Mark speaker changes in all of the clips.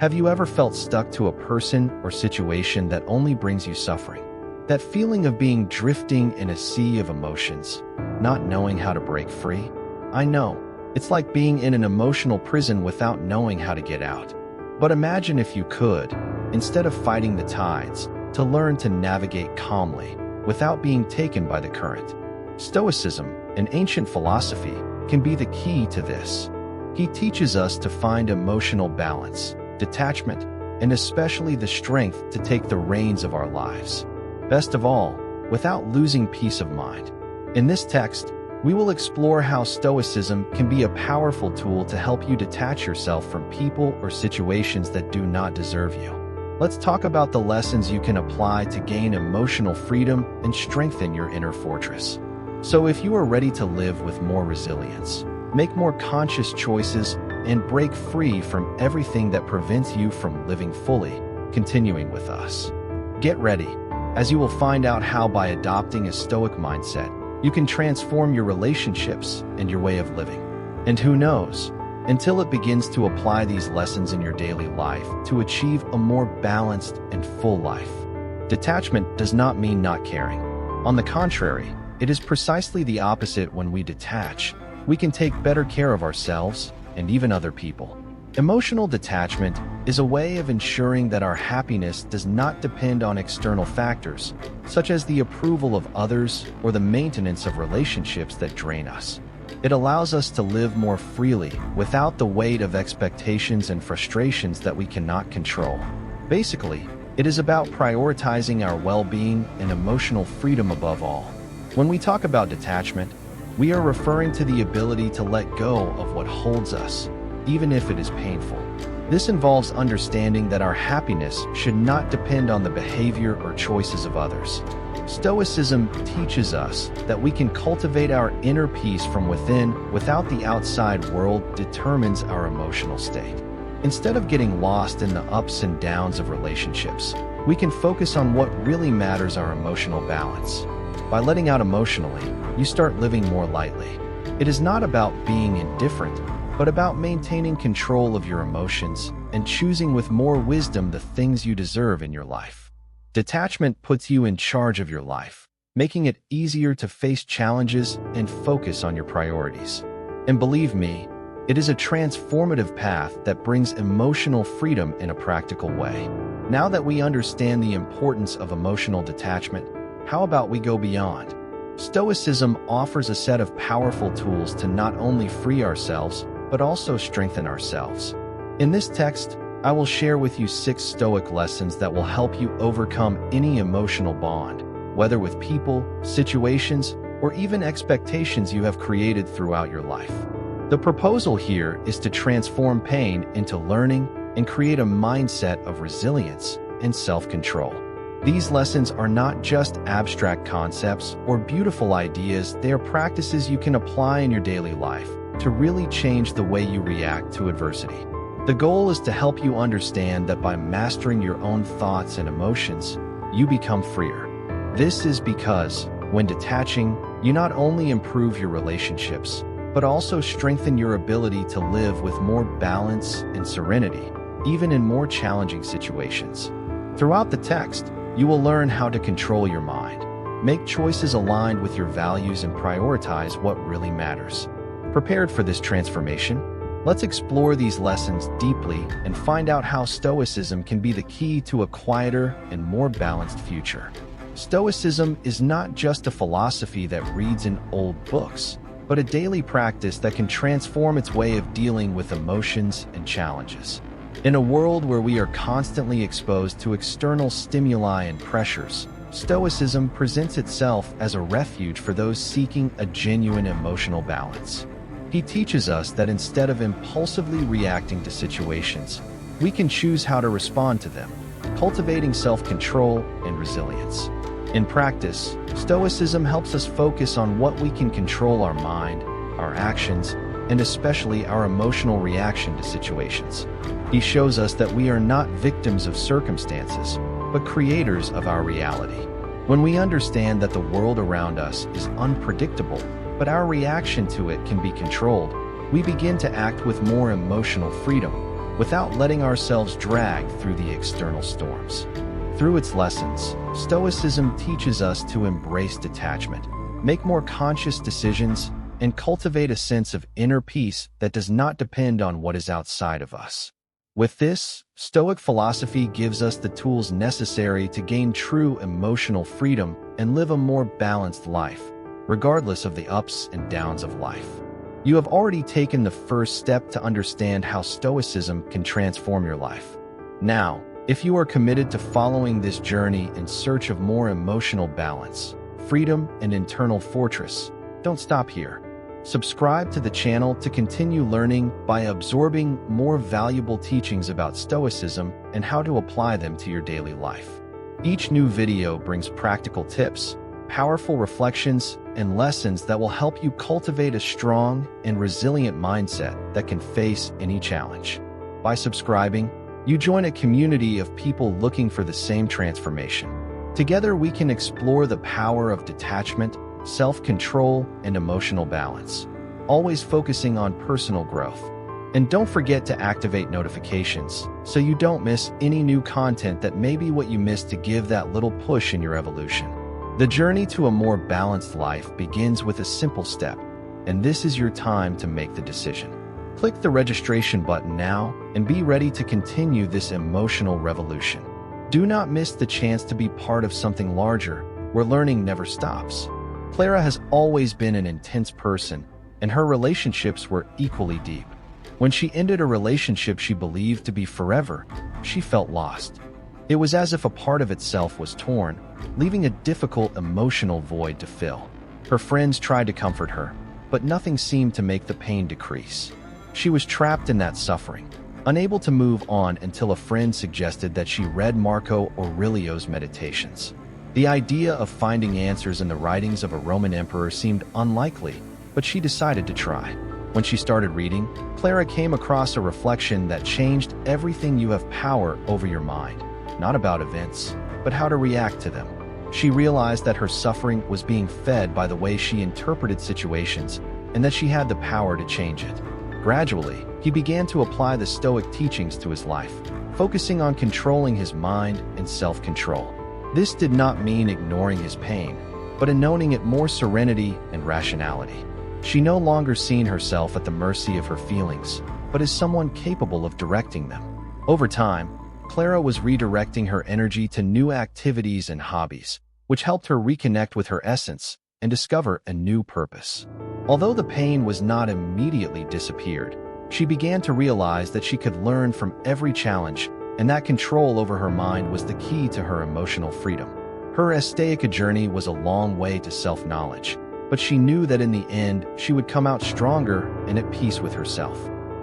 Speaker 1: Have you ever felt stuck to a person or situation that only brings you suffering? That feeling of being drifting in a sea of emotions, not knowing how to break free? I know, it's like being in an emotional prison without knowing how to get out. But imagine if you could, instead of fighting the tides, to learn to navigate calmly, without being taken by the current. Stoicism, an ancient philosophy, can be the key to this. He teaches us to find emotional balance, detachment, and especially the strength to take the reins of our lives. Best of all, without losing peace of mind. In this text, we will explore how Stoicism can be a powerful tool to help you detach yourself from people or situations that do not deserve you. Let's talk about the lessons you can apply to gain emotional freedom and strengthen your inner fortress. So if you are ready to live with more resilience, make more conscious choices, and break free from everything that prevents you from living fully, continuing with us. Get ready, as you will find out how by adopting a Stoic mindset, you can transform your relationships and your way of living. And who knows, until it begins to apply these lessons in your daily life to achieve a more balanced and full life. Detachment does not mean not caring. On the contrary, it is precisely the opposite. When we detach, we can take better care of ourselves and even other people. Emotional detachment is a way of ensuring that our happiness does not depend on external factors, such as the approval of others or the maintenance of relationships that drain us. It allows us to live more freely without the weight of expectations and frustrations that we cannot control. Basically, it is about prioritizing our well-being and emotional freedom above all. When we talk about detachment, we are referring to the ability to let go of what holds us, even if it is painful. This involves understanding that our happiness should not depend on the behavior or choices of others. Stoicism teaches us that we can cultivate our inner peace from within without the outside world determines our emotional state. Instead of getting lost in the ups and downs of relationships, we can focus on what really matters: our emotional balance. By letting out emotionally, you start living more lightly. It is not about being indifferent, but about maintaining control of your emotions and choosing with more wisdom the things you deserve in your life. Detachment puts you in charge of your life, making it easier to face challenges and focus on your priorities. And believe me, it is a transformative path that brings emotional freedom in a practical way. Now that we understand the importance of emotional detachment, how about we go beyond? Stoicism offers a set of powerful tools to not only free ourselves, but also strengthen ourselves. In this text, I will share with you 6 Stoic lessons that will help you overcome any emotional bond, whether with people, situations, or even expectations you have created throughout your life. The proposal here is to transform pain into learning and create a mindset of resilience and self-control. These lessons are not just abstract concepts or beautiful ideas, they are practices you can apply in your daily life to really change the way you react to adversity. The goal is to help you understand that by mastering your own thoughts and emotions, you become freer. This is because, when detaching, you not only improve your relationships, but also strengthen your ability to live with more balance and serenity, even in more challenging situations. Throughout the text, you will learn how to control your mind, make choices aligned with your values, and prioritize what really matters. Prepared for this transformation? Let's explore these lessons deeply and find out how Stoicism can be the key to a quieter and more balanced future. Stoicism is not just a philosophy that reads in old books, but a daily practice that can transform its way of dealing with emotions and challenges. In a world where we are constantly exposed to external stimuli and pressures, Stoicism presents itself as a refuge for those seeking a genuine emotional balance. He teaches us that instead of impulsively reacting to situations, we can choose how to respond to them, cultivating self-control and resilience. In practice, Stoicism helps us focus on what we can control: our mind, our actions, and especially our emotional reaction to situations. He shows us that we are not victims of circumstances, but creators of our reality. When we understand that the world around us is unpredictable, but our reaction to it can be controlled, we begin to act with more emotional freedom, without letting ourselves drag through the external storms. Through its lessons, Stoicism teaches us to embrace detachment, make more conscious decisions, and cultivate a sense of inner peace that does not depend on what is outside of us. With this, Stoic philosophy gives us the tools necessary to gain true emotional freedom and live a more balanced life, regardless of the ups and downs of life. You have already taken the first step to understand how Stoicism can transform your life. Now, if you are committed to following this journey in search of more emotional balance, freedom, and internal fortress, don't stop here. Subscribe to the channel to continue learning by absorbing more valuable teachings about Stoicism and how to apply them to your daily life. Each new video brings practical tips, powerful reflections, and lessons that will help you cultivate a strong and resilient mindset that can face any challenge. By subscribing, you join a community of people looking for the same transformation. Together, we can explore the power of detachment, self-control, and emotional balance, always focusing on personal growth. And don't forget to activate notifications so you don't miss any new content that may be what you missed to give that little push in your evolution. The journey to a more balanced life begins with a simple step, and this is your time to make the decision. Click the registration button now and be ready to continue this emotional revolution. Do not miss the chance to be part of something larger, where learning never stops. Clara has always been an intense person, and her relationships were equally deep. When she ended a relationship she believed to be forever, she felt lost. It was as if a part of itself was torn, leaving a difficult emotional void to fill. Her friends tried to comfort her, but nothing seemed to make the pain decrease. She was trapped in that suffering, unable to move on until a friend suggested that she read Marco Aurelio's Meditations. The idea of finding answers in the writings of a Roman emperor seemed unlikely, but she decided to try. When she started reading, Clara came across a reflection that changed everything. You have power over your mind, not about events, but how to react to them. She realized that her suffering was being fed by the way she interpreted situations, and that she had the power to change it. Gradually, he began to apply the Stoic teachings to his life, focusing on controlling his mind and self-control. This did not mean ignoring his pain, but announcing it more serenity and rationality. She no longer seen herself at the mercy of her feelings, but as someone capable of directing them. Over time, Clara was redirecting her energy to new activities and hobbies, which helped her reconnect with her essence and discover a new purpose. Although the pain was not immediately disappeared, she began to realize that she could learn from every challenge, and that control over her mind was the key to her emotional freedom. Her Stoic journey was a long way to self-knowledge, but she knew that in the end, she would come out stronger and at peace with herself.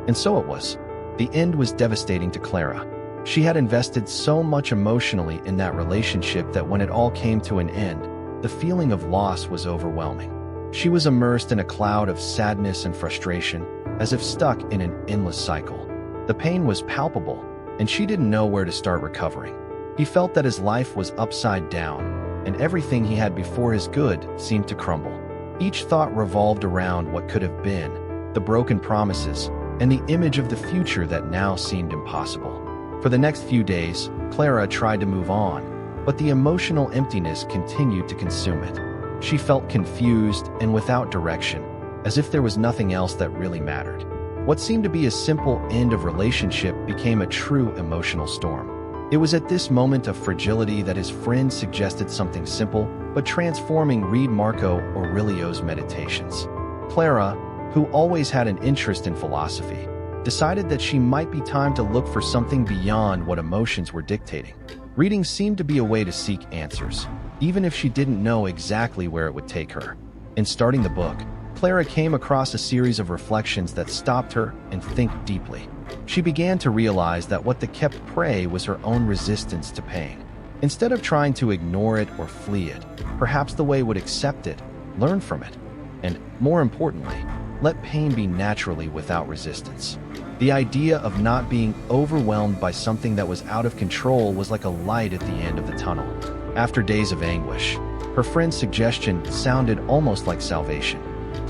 Speaker 1: And so it was. The end was devastating to Clara. She had invested so much emotionally in that relationship that when it all came to an end, the feeling of loss was overwhelming. She was immersed in a cloud of sadness and frustration, as if stuck in an endless cycle. The pain was palpable, and she didn't know where to start recovering. He felt that his life was upside down, and everything he had before his good seemed to crumble. Each thought revolved around what could have been, the broken promises, and the image of the future that now seemed impossible. For the next few days, Clara tried to move on, but the emotional emptiness continued to consume it. She felt confused and without direction, as if there was nothing else that really mattered. What seemed to be a simple end of relationship became a true emotional storm. It was at this moment of fragility that his friend suggested something simple but transforming: read Marco Aurelio's Meditations. Clara, who always had an interest in philosophy, decided that she might be time to look for something beyond what emotions were dictating. Reading seemed to be a way to seek answers, even if she didn't know exactly where it would take her. In starting the book, Clara came across a series of reflections that stopped her and think deeply. She began to realize that what kept prey was her own resistance to pain. Instead of trying to ignore it or flee it, perhaps the way would accept it, learn from it, and, more importantly, let pain be naturally without resistance. The idea of not being overwhelmed by something that was out of control was like a light at the end of the tunnel. After days of anguish, her friend's suggestion sounded almost like salvation.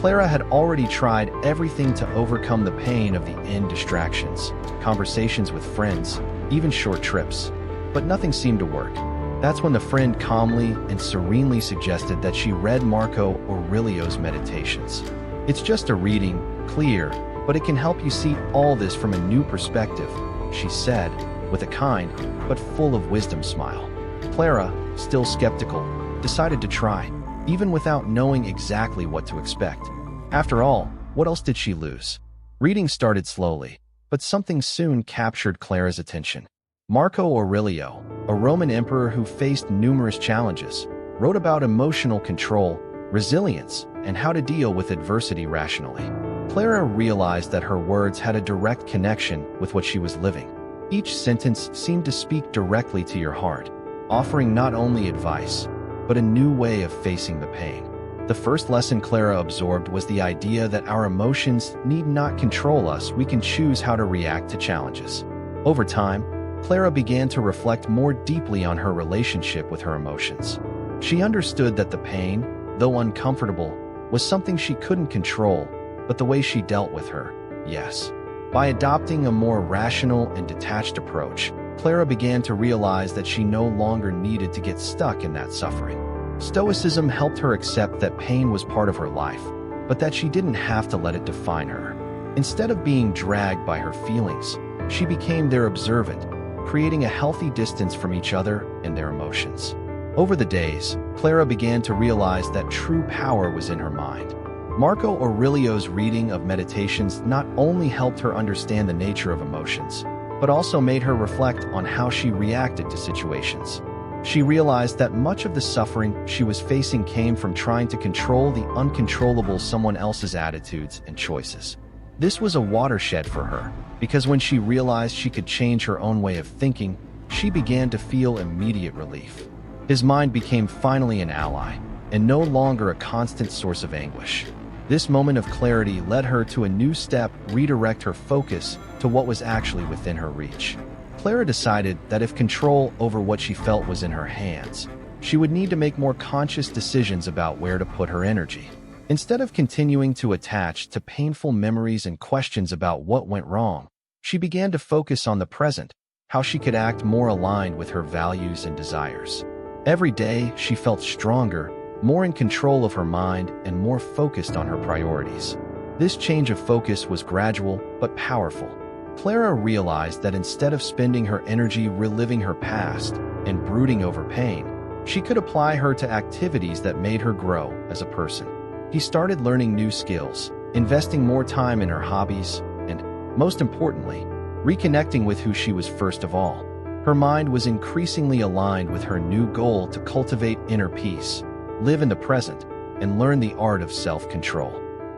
Speaker 1: Clara had already tried everything to overcome the pain of the end distractions, conversations with friends, even short trips. But nothing seemed to work. That's when the friend calmly and serenely suggested that she read Marco Aurelio's Meditations. It's just a reading, clear, but it can help you see all this from a new perspective, she said, with a kind but full of wisdom smile. Clara, still skeptical, decided to try, even without knowing exactly what to expect. After all, what else did she lose? Reading started slowly, but something soon captured Clara's attention. Marco Aurelio, a Roman emperor who faced numerous challenges, wrote about emotional control, resilience, and how to deal with adversity rationally. Clara realized that her words had a direct connection with what she was living. Each sentence seemed to speak directly to your heart, offering not only advice, but a new way of facing the pain. The first lesson Clara absorbed was the idea that our emotions need not control us. We can choose how to react to challenges. Over time, Clara began to reflect more deeply on her relationship with her emotions. She understood that the pain, though uncomfortable, was something she couldn't control, but the way she dealt with her, yes. By adopting a more rational and detached approach, Clara began to realize that she no longer needed to get stuck in that suffering. Stoicism helped her accept that pain was part of her life, but that she didn't have to let it define her. Instead of being dragged by her feelings, she became their observant, creating a healthy distance from each other and their emotions. Over the days, Clara began to realize that true power was in her mind. Marco Aurelio's reading of Meditations not only helped her understand the nature of emotions, but also made her reflect on how she reacted to situations. She realized that much of the suffering she was facing came from trying to control the uncontrollable, someone else's attitudes and choices. This was a watershed for her, because when she realized she could change her own way of thinking, she began to feel immediate relief. His mind became finally an ally, and no longer a constant source of anguish. This moment of clarity led her to a new step: redirect her focus to what was actually within her reach. Clara decided that if control over what she felt was in her hands, she would need to make more conscious decisions about where to put her energy. Instead of continuing to attach to painful memories and questions about what went wrong, she began to focus on the present, how she could act more aligned with her values and desires. Every day, she felt stronger, more in control of her mind, and more focused on her priorities. This change of focus was gradual but powerful. Clara realized that instead of spending her energy reliving her past and brooding over pain, she could apply her to activities that made her grow as a person. She started learning new skills, investing more time in her hobbies, and, most importantly, reconnecting with who she was first of all. Her mind was increasingly aligned with her new goal to cultivate inner peace, live in the present, and learn the art of self-control.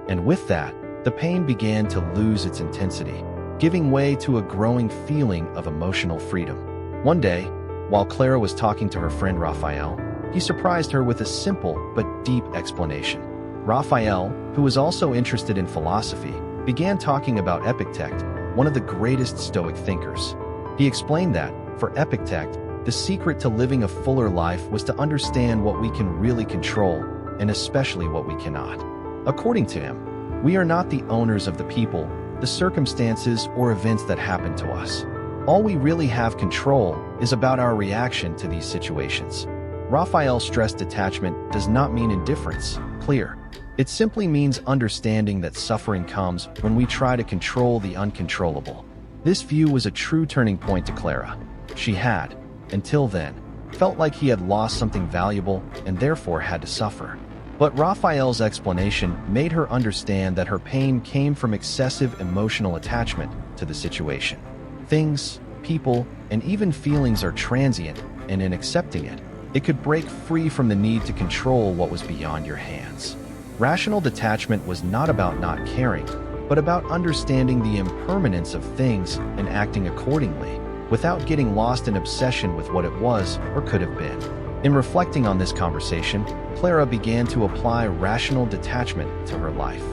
Speaker 1: And with that, the pain began to lose its intensity, giving way to a growing feeling of emotional freedom. One day, while Clara was talking to her friend Raphael, he surprised her with a simple but deep explanation. Raphael, who was also interested in philosophy, began talking about Epictetus, one of the greatest Stoic thinkers. He explained that, for Epictetus, the secret to living a fuller life was to understand what we can really control, and especially what we cannot. According to him, we are not the owners of the people, the circumstances, or events that happen to us. All we really have control is about our reaction to these situations. Raphael stressed detachment does not mean indifference, clear. It simply means understanding that suffering comes when we try to control the uncontrollable. This view was a true turning point to Clara. She had, until then, felt like he had lost something valuable and therefore had to suffer. But Raphael's explanation made her understand that her pain came from excessive emotional attachment to the situation. Things, people, and even feelings are transient, and in accepting it, it could break free from the need to control what was beyond your hands. Rational detachment was not about not caring, but about understanding the impermanence of things and acting accordingly, without getting lost in obsession with what it was or could have been. In reflecting on this conversation, Clara began to apply rational detachment to her life.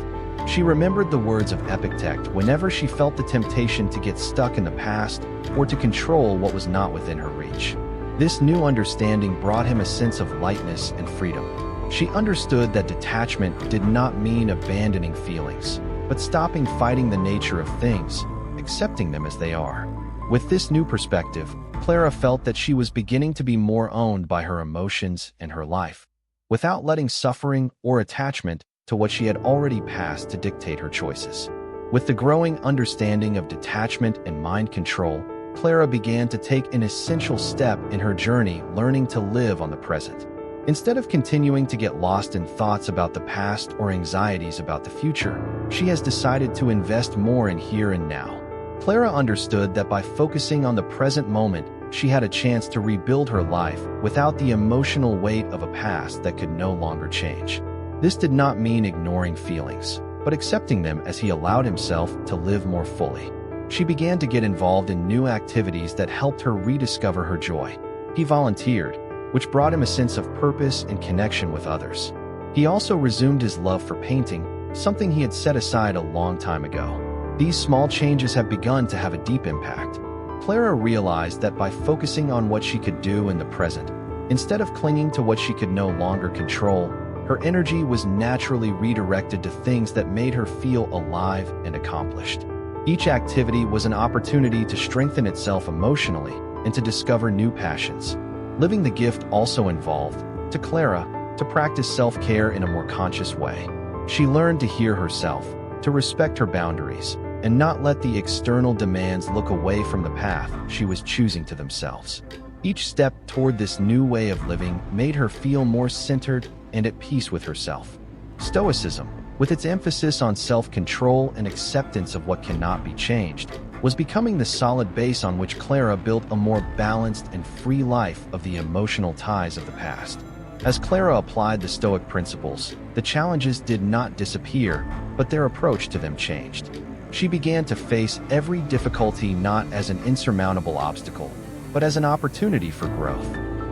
Speaker 1: She remembered the words of Epictetus whenever she felt the temptation to get stuck in the past or to control what was not within her reach. This new understanding brought him a sense of lightness and freedom. She understood that detachment did not mean abandoning feelings, but stopping fighting the nature of things, accepting them as they are. With this new perspective, Clara felt that she was beginning to be more owned by her emotions and her life, without letting suffering or attachment to what she had already passed to dictate her choices. With the growing understanding of detachment and mind control, Clara began to take an essential step in her journey, learning to live on the present. Instead of continuing to get lost in thoughts about the past or anxieties about the future, she has decided to invest more in here and now. Clara understood that by focusing on the present moment, she had a chance to rebuild her life without the emotional weight of a past that could no longer change. This did not mean ignoring feelings, but accepting them as he allowed himself to live more fully. She began to get involved in new activities that helped her rediscover her joy. He volunteered, which brought him a sense of purpose and connection with others. He also resumed his love for painting, something he had set aside a long time ago. These small changes have begun to have a deep impact. Clara realized that by focusing on what she could do in the present, instead of clinging to what she could no longer control, her energy was naturally redirected to things that made her feel alive and accomplished. Each activity was an opportunity to strengthen itself emotionally and to discover new passions. Living the gift also involved, to Clara, to practice self-care in a more conscious way. She learned to hear herself, to respect her boundaries, and not let the external demands look away from the path she was choosing to themselves. Each step toward this new way of living made her feel more centered and at peace with herself. Stoicism, with its emphasis on self-control and acceptance of what cannot be changed, was becoming the solid base on which Clara built a more balanced and free life of the emotional ties of the past. As Clara applied the Stoic principles, the challenges did not disappear, but their approach to them changed. She began to face every difficulty not as an insurmountable obstacle, but as an opportunity for growth.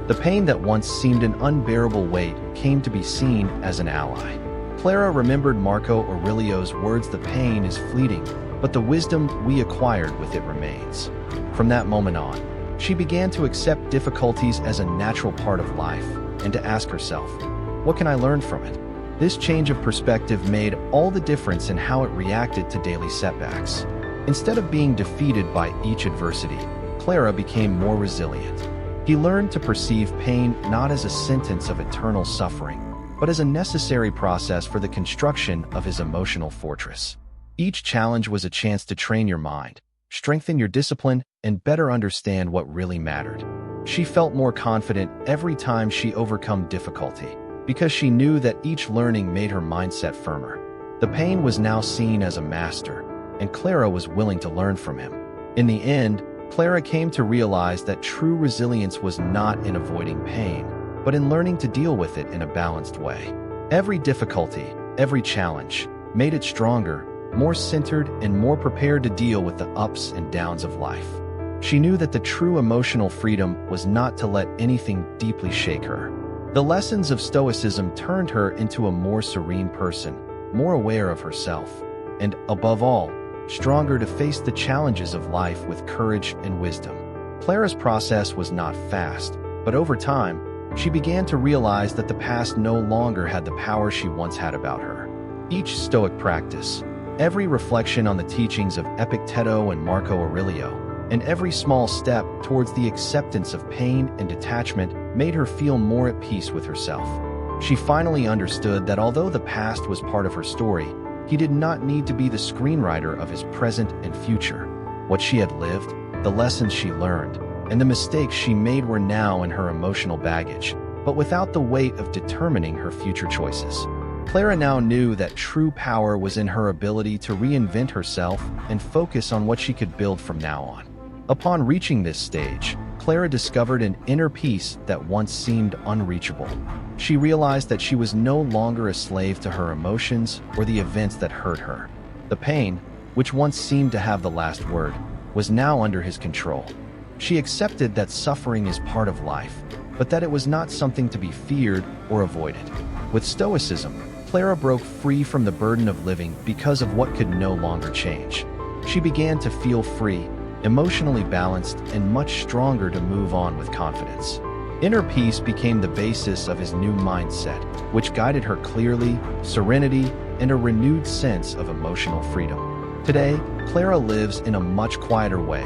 Speaker 1: The pain that once seemed an unbearable weight came to be seen as an ally. Clara remembered Marco Aurelio's words, "The pain is fleeting, but the wisdom we acquired with it remains." From that moment on, she began to accept difficulties as a natural part of life and to ask herself, what can I learn from it? This change of perspective made all the difference in how it reacted to daily setbacks. Instead of being defeated by each adversity, Clara became more resilient. He learned to perceive pain not as a sentence of eternal suffering, but as a necessary process for the construction of his emotional fortress. Each challenge was a chance to train your mind, strengthen your discipline, and better understand what really mattered. She felt more confident every time she overcome difficulty, because she knew that each learning made her mindset firmer. The pain was now seen as a master, and Clara was willing to learn from him. In the end, Clara came to realize that true resilience was not in avoiding pain, but in learning to deal with it in a balanced way. Every difficulty, every challenge, made it stronger, more centered, and more prepared to deal with the ups and downs of life. She knew that the true emotional freedom was not to let anything deeply shake her. The lessons of Stoicism turned her into a more serene person, more aware of herself, and, above all, stronger to face the challenges of life with courage and wisdom. Clara's process was not fast, but over time, she began to realize that the past no longer had the power she once had about her. Each Stoic practice, every reflection on the teachings of Epicteto and Marco Aurelio, and every small step towards the acceptance of pain and detachment made her feel more at peace with herself. She finally understood that although the past was part of her story, he did not need to be the screenwriter of his present and future. What she had lived, the lessons she learned, and the mistakes she made were now in her emotional baggage, but without the weight of determining her future choices. Clara now knew that true power was in her ability to reinvent herself and focus on what she could build from now on. Upon reaching this stage, Clara discovered an inner peace that once seemed unreachable. She realized that she was no longer a slave to her emotions or the events that hurt her. The pain, which once seemed to have the last word, was now under his control. She accepted that suffering is part of life, but that it was not something to be feared or avoided. With Stoicism, Clara broke free from the burden of living because of what could no longer change. She began to feel free, emotionally balanced, and much stronger to move on with confidence. Inner peace became the basis of his new mindset, which guided her clearly, serenity, and a renewed sense of emotional freedom. Today, Clara lives in a much quieter way,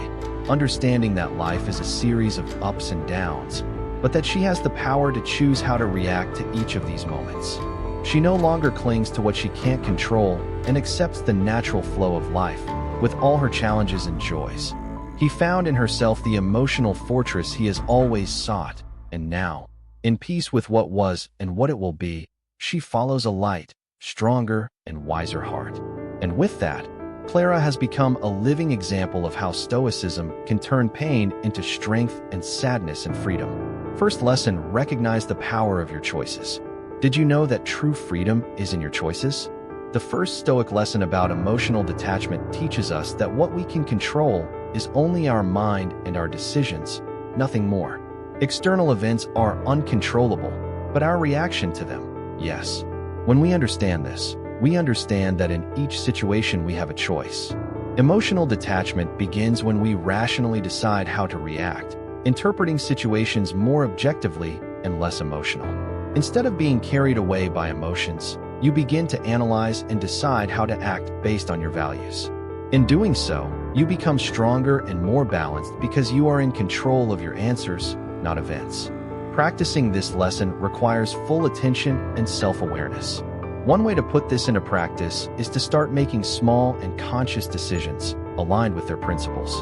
Speaker 1: understanding that life is a series of ups and downs, but that she has the power to choose how to react to each of these moments. She no longer clings to what she can't control and accepts the natural flow of life, with all her challenges and joys. He found in herself the emotional fortress he has always sought, and now, in peace with what was and what it will be, she follows a light, stronger, and wiser heart. And with that, Clara has become a living example of how Stoicism can turn pain into strength and sadness and freedom. First lesson: recognize the power of your choices. Did you know that true freedom is in your choices? The first Stoic lesson about emotional detachment teaches us that what we can control is only our mind and our decisions, nothing more. External events are uncontrollable, but our reaction to them, yes. When we understand this, we understand that in each situation we have a choice. Emotional detachment begins when we rationally decide how to react, interpreting situations more objectively and less emotional. Instead of being carried away by emotions, you begin to analyze and decide how to act based on your values. In doing so, you become stronger and more balanced because you are in control of your answers, not events. Practicing this lesson requires full attention and self-awareness. One way to put this into practice is to start making small and conscious decisions aligned with their principles.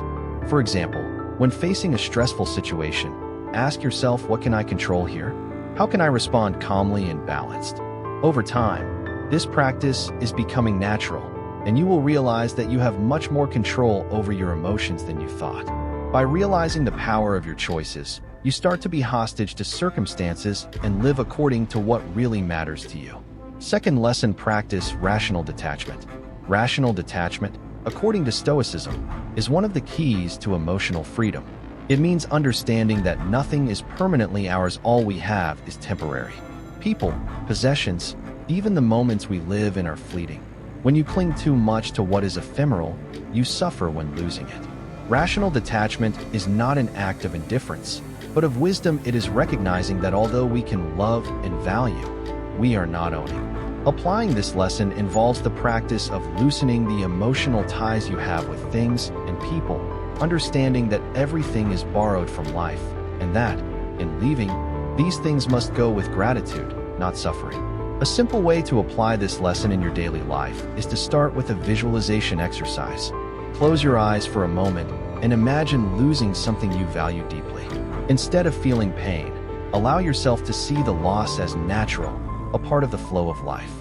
Speaker 1: For example, when facing a stressful situation, ask yourself, what can I control here? How can I respond calmly and balanced? Over time, this practice is becoming natural, and you will realize that you have much more control over your emotions than you thought. By realizing the power of your choices, you start to be hostage to circumstances and live according to what really matters to you. Second lesson: practice rational detachment. Rational detachment, according to Stoicism, is one of the keys to emotional freedom. It means understanding that nothing is permanently ours, all we have is temporary. People, possessions, even the moments we live in are fleeting. When you cling too much to what is ephemeral, you suffer when losing it. Rational detachment is not an act of indifference, but of wisdom. It is recognizing that although we can love and value, we are not owning. Applying this lesson involves the practice of loosening the emotional ties you have with things and people, understanding that everything is borrowed from life, and that, in leaving, these things must go with gratitude, not suffering. A simple way to apply this lesson in your daily life is to start with a visualization exercise. Close your eyes for a moment and imagine losing something you value deeply. Instead of feeling pain, allow yourself to see the loss as natural, a part of the flow of life.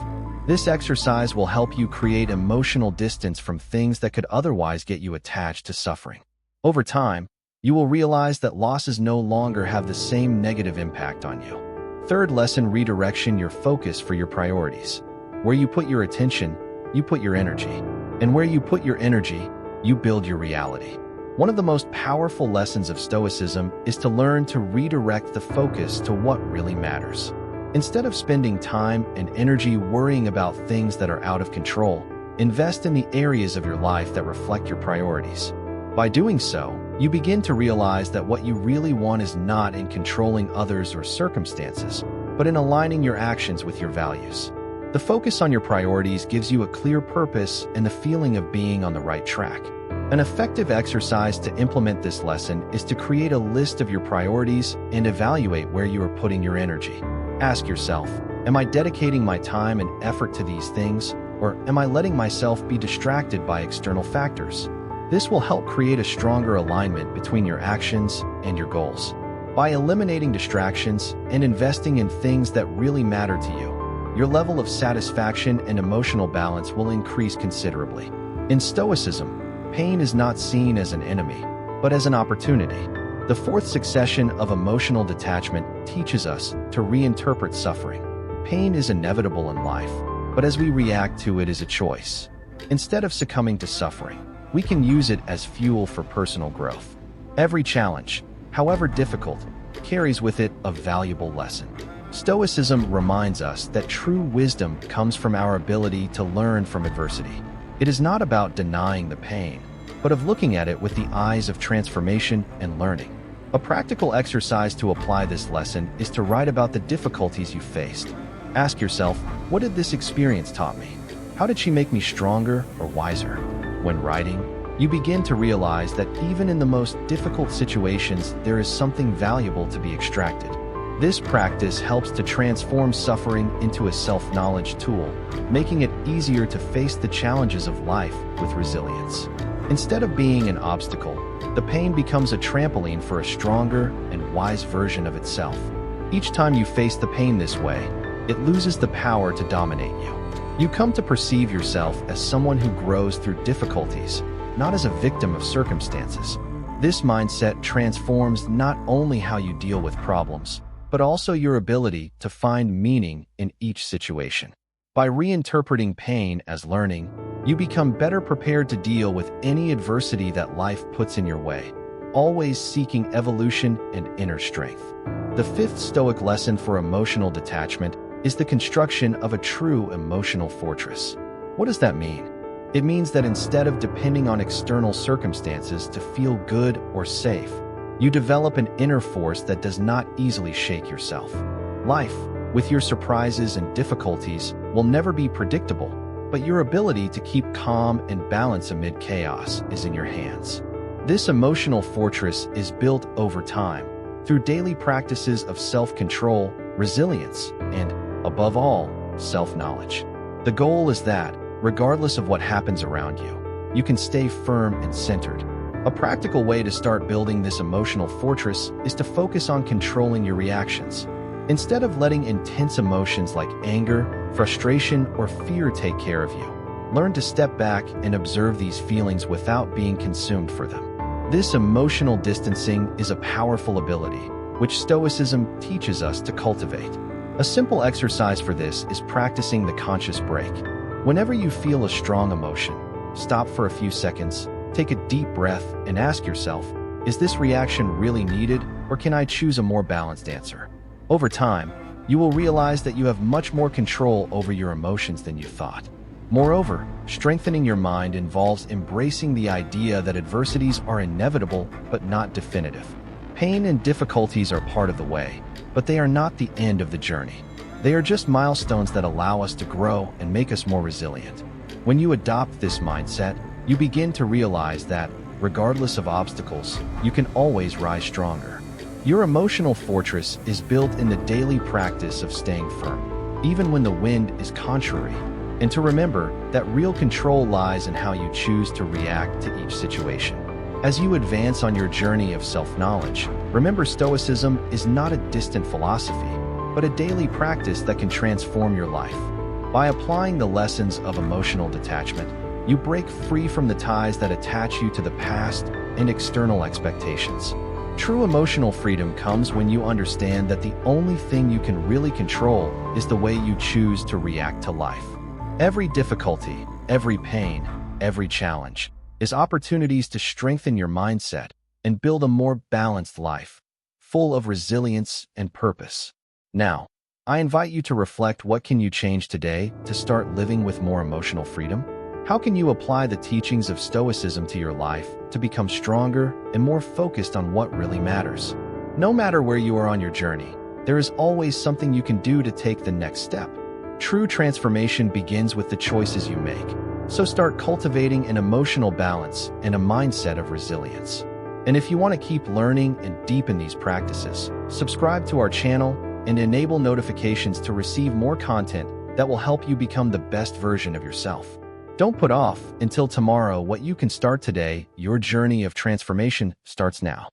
Speaker 1: This exercise will help you create emotional distance from things that could otherwise get you attached to suffering. Over time, you will realize that losses no longer have the same negative impact on you. Third lesson: redirection your focus for your priorities. Where you put your attention, you put your energy. And where you put your energy, you build your reality. One of the most powerful lessons of Stoicism is to learn to redirect the focus to what really matters. Instead of spending time and energy worrying about things that are out of control, invest in the areas of your life that reflect your priorities. By doing so, you begin to realize that what you really want is not in controlling others or circumstances, but in aligning your actions with your values. The focus on your priorities gives you a clear purpose and the feeling of being on the right track. An effective exercise to implement this lesson is to create a list of your priorities and evaluate where you are putting your energy. Ask yourself, am I dedicating my time and effort to these things, or am I letting myself be distracted by external factors? This will help create a stronger alignment between your actions and your goals. By eliminating distractions and investing in things that really matter to you, your level of satisfaction and emotional balance will increase considerably. In Stoicism, pain is not seen as an enemy, but as an opportunity. The fourth succession of emotional detachment teaches us to reinterpret suffering. Pain is inevitable in life, but as we react to it is a choice. Instead of succumbing to suffering, we can use it as fuel for personal growth. Every challenge, however difficult, carries with it a valuable lesson. Stoicism reminds us that true wisdom comes from our ability to learn from adversity. It is not about denying the pain, but of looking at it with the eyes of transformation and learning. A practical exercise to apply this lesson is to write about the difficulties you faced. Ask yourself, what did this experience taught me? How did she make me stronger or wiser? When writing, you begin to realize that even in the most difficult situations, there is something valuable to be extracted. This practice helps to transform suffering into a self-knowledge tool, making it easier to face the challenges of life with resilience. Instead of being an obstacle, the pain becomes a trampoline for a stronger and wise version of itself. Each time you face the pain this way, it loses the power to dominate you. You come to perceive yourself as someone who grows through difficulties, not as a victim of circumstances. This mindset transforms not only how you deal with problems, but also your ability to find meaning in each situation. By reinterpreting pain as learning, you become better prepared to deal with any adversity that life puts in your way, always seeking evolution and inner strength. The fifth Stoic lesson for emotional detachment is the construction of a true emotional fortress. What does that mean? It means that instead of depending on external circumstances to feel good or safe, you develop an inner force that does not easily shake yourself. Life, with your surprises and difficulties, will never be predictable, but your ability to keep calm and balance amid chaos is in your hands. This emotional fortress is built over time, through daily practices of self-control, resilience, and, above all, self-knowledge. The goal is that, regardless of what happens around you, you can stay firm and centered. A practical way to start building this emotional fortress is to focus on controlling your reactions. Instead of letting intense emotions like anger, frustration, or fear take care of you, learn to step back and observe these feelings without being consumed for them. This emotional distancing is a powerful ability, which Stoicism teaches us to cultivate. A simple exercise for this is practicing the conscious break. Whenever you feel a strong emotion, stop for a few seconds, take a deep breath, and ask yourself, is this reaction really needed, or can I choose a more balanced answer? Over time, you will realize that you have much more control over your emotions than you thought. Moreover, strengthening your mind involves embracing the idea that adversities are inevitable but not definitive. Pain and difficulties are part of the way, but they are not the end of the journey. They are just milestones that allow us to grow and make us more resilient. When you adopt this mindset, you begin to realize that, regardless of obstacles, you can always rise stronger. Your emotional fortress is built in the daily practice of staying firm, even when the wind is contrary, and to remember that real control lies in how you choose to react to each situation. As you advance on your journey of self-knowledge, remember Stoicism is not a distant philosophy, but a daily practice that can transform your life. By applying the lessons of emotional detachment, you break free from the ties that attach you to the past and external expectations. True emotional freedom comes when you understand that the only thing you can really control is the way you choose to react to life. Every difficulty, every pain, every challenge is opportunities to strengthen your mindset and build a more balanced life, full of resilience and purpose. Now, I invite you to reflect, what can you change today to start living with more emotional freedom? How can you apply the teachings of Stoicism to your life to become stronger and more focused on what really matters? No matter where you are on your journey, there is always something you can do to take the next step. True transformation begins with the choices you make, so start cultivating an emotional balance and a mindset of resilience. And if you want to keep learning and deepen these practices, subscribe to our channel and enable notifications to receive more content that will help you become the best version of yourself. Don't put off until tomorrow what you can start today. Your journey of transformation starts now.